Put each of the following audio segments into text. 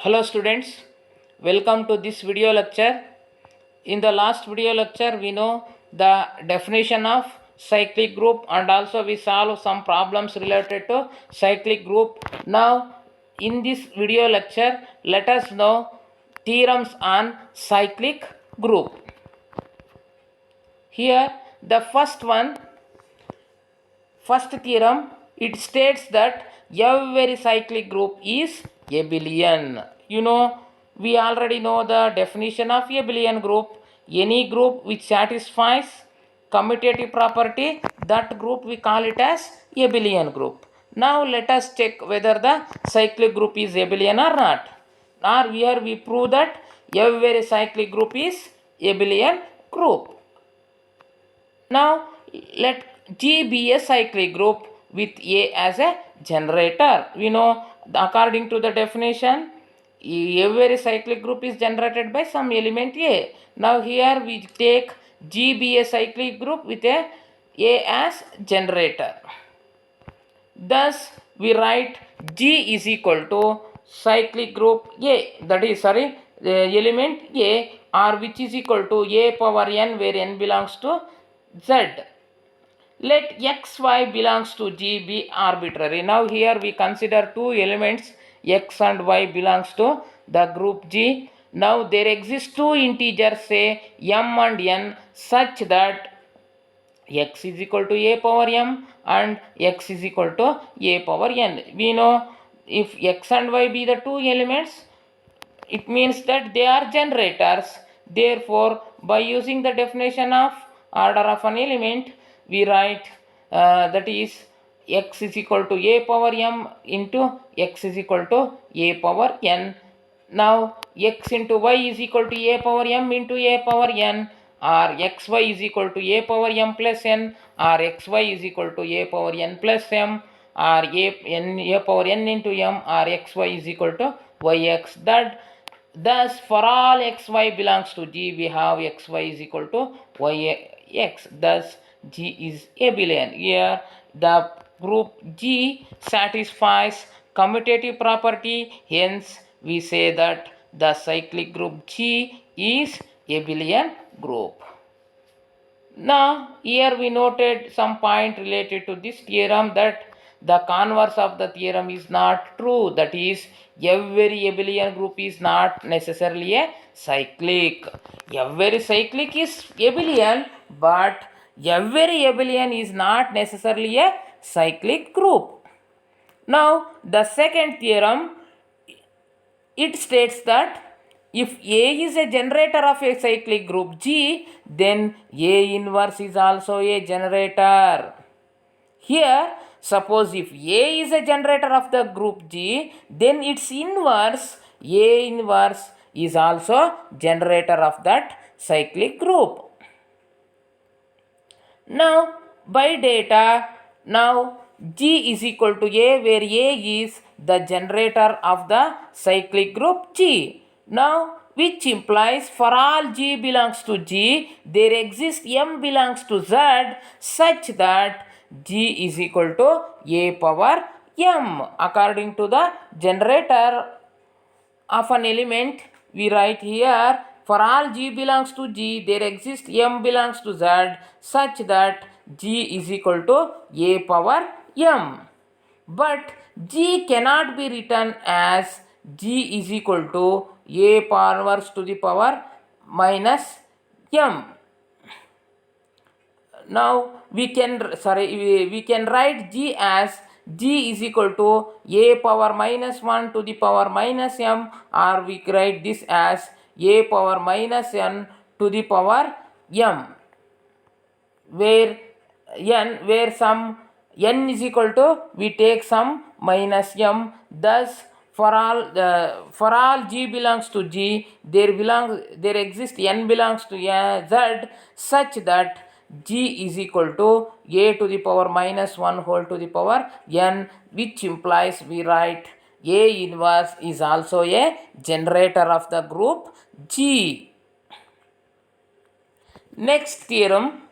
Hello students, welcome to this video lecture. In the last video lecture we know the definition of cyclic group and also we solve some problems related to cyclic group. Now in this video lecture let us know theorems on cyclic group. Here the first theorem, it states that every cyclic group is abelian. We already know the definition of abelian group. Any group which satisfies commutative property, that group we call it as abelian group. Now let us check whether the cyclic group is abelian or not. Or here we prove that every cyclic group is abelian group. Now let G be a cyclic group with A as a generator. We know according to the definition, every cyclic group is generated by some element A. Now here we take G be a cyclic group with A as generator. Thus we write G is equal to cyclic group A, that is element A, or which is equal to A power n, where n belongs to Z. Let x, y belongs to G be arbitrary. Now here we consider two elements, x and y belongs to the group G. Now there exist two integers, say m and n, such that x is equal to a power m and x is equal to a power n. We know if x and y be the two elements, it means that they are generators. Therefore, by using the definition of order of an element, we write that is x is equal to a power m into x is equal to a power n. Now x into y is equal to a power m into a power n, or xy is equal to a power m plus n, or xy is equal to a power n plus m, or a power n into m, or xy is equal to yx. Thus for all xy belongs to G, we have xy is equal to yx. Thus G is abelian. Here the group G satisfies commutative property, hence we say that the cyclic group G is abelian group. Now here we noted some point related to this theorem, that the converse of the theorem is not true. That is, every abelian group is not necessarily a cyclic. Every cyclic is abelian, but every abelian is not necessarily a cyclic group. Now the second theorem, it states that if A is a generator of a cyclic group G, then A inverse is also a generator. Here, suppose if A is a generator of the group G, then its inverse, A inverse, is also generator of that cyclic group. Now, by data, now G is equal to A, where A is the generator of the cyclic group G. Now, which implies for all G belongs to G, there exists M belongs to Z, such that G is equal to A power M. According to the generator of an element, we write here, for all G belongs to G, there exists M belongs to Z, such that G is equal to A power M. But G cannot be written as G is equal to A power to the power minus M. Now we can write G as G is equal to A power minus 1 to the power minus m, or we write this as A power minus n to the power m, where some n is equal to, we take some minus m. Thus for all G belongs to G, there exists n belongs to Z, such that G is equal to A to the power minus 1 whole to the power n, which implies we write A inverse is also a generator of the group G. Next theorem,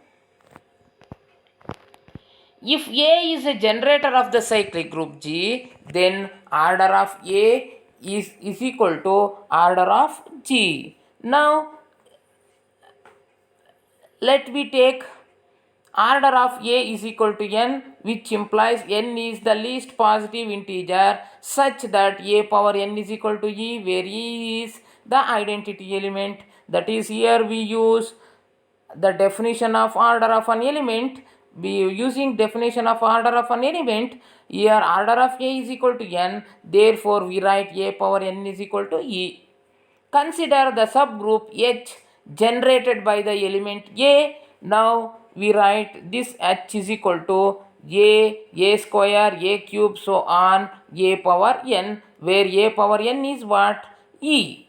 if A is a generator of the cyclic group G, then order of A is equal to order of G. Now let me take order of A is equal to n, which implies n is the least positive integer such that A power n is equal to E, where E is the identity element. That is, here we use the definition of order of an element. Using definition of order of an element, here order of A is equal to n, therefore we write A power n is equal to E. Consider the subgroup H generated by the element A. Now we write this H is equal to A square, A cube, so on, A power n, where A power n is what? E.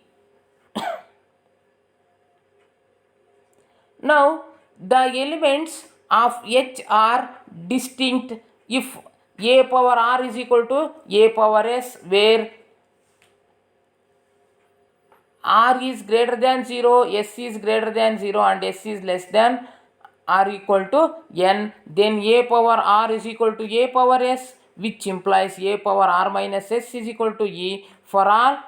Now the elements of H are distinct if A power R is equal to A power S, where R is greater than 0, S is greater than 0 and S is less than or equal to n, then A power R is equal to A power S, which implies A power R minus S is equal to E for R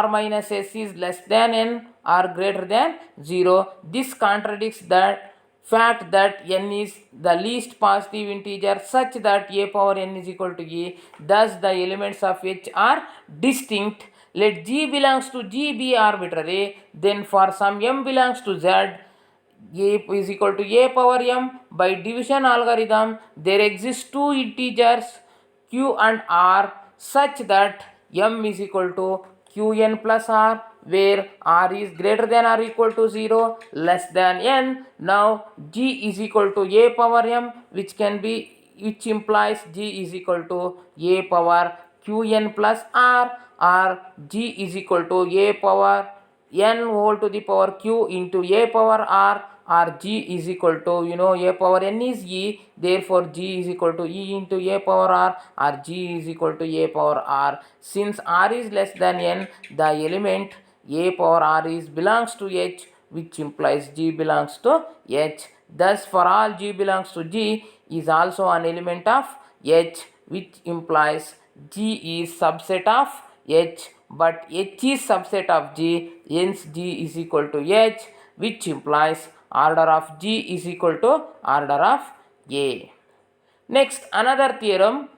minus S is less than n or greater than 0. This contradicts that fact that n is the least positive integer such that A power n is equal to E. Thus the elements of H are distinct. Let G belongs to G be arbitrary, then for some m belongs to Z, A is equal to A power m. By division algorithm, there exist two integers Q and R such that m is equal to Qn plus R, where R is greater than or equal to 0, less than n. Now G is equal to A power m, which implies G is equal to A power Qn plus R, or G is equal to A power n whole to the power Q into A power R, or G is equal to, A power n is E, therefore G is equal to E into A power R, or G is equal to A power R. Since R is less than n, the element A power R belongs to H, which implies G belongs to H. Thus for all G belongs to G is also an element of H, which implies G is subset of H, but H is subset of G, hence G is equal to H, which implies order of G is equal to order of A. Next, another theorem.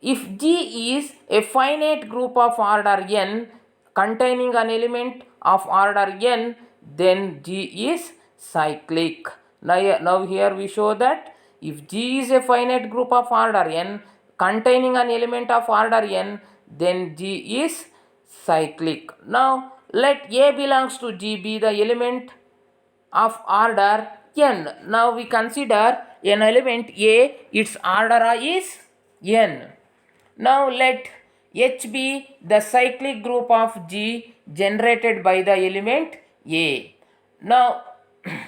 If G is a finite group of order n containing an element of order n, then G is cyclic. Now here we show that if G is a finite group of order n containing an element of order n, then G is cyclic. Now let A belongs to G be the element of order n. Now we consider an element A, its order is n. Now let H be the cyclic group of G generated by the element A. Now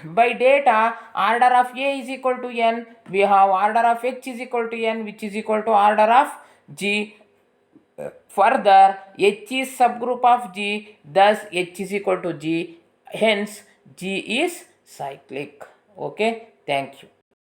by data, order of A is equal to n, we have order of H is equal to n, which is equal to order of G. Further, H is subgroup of G, thus H is equal to G, hence G is cyclic. Okay, thank you.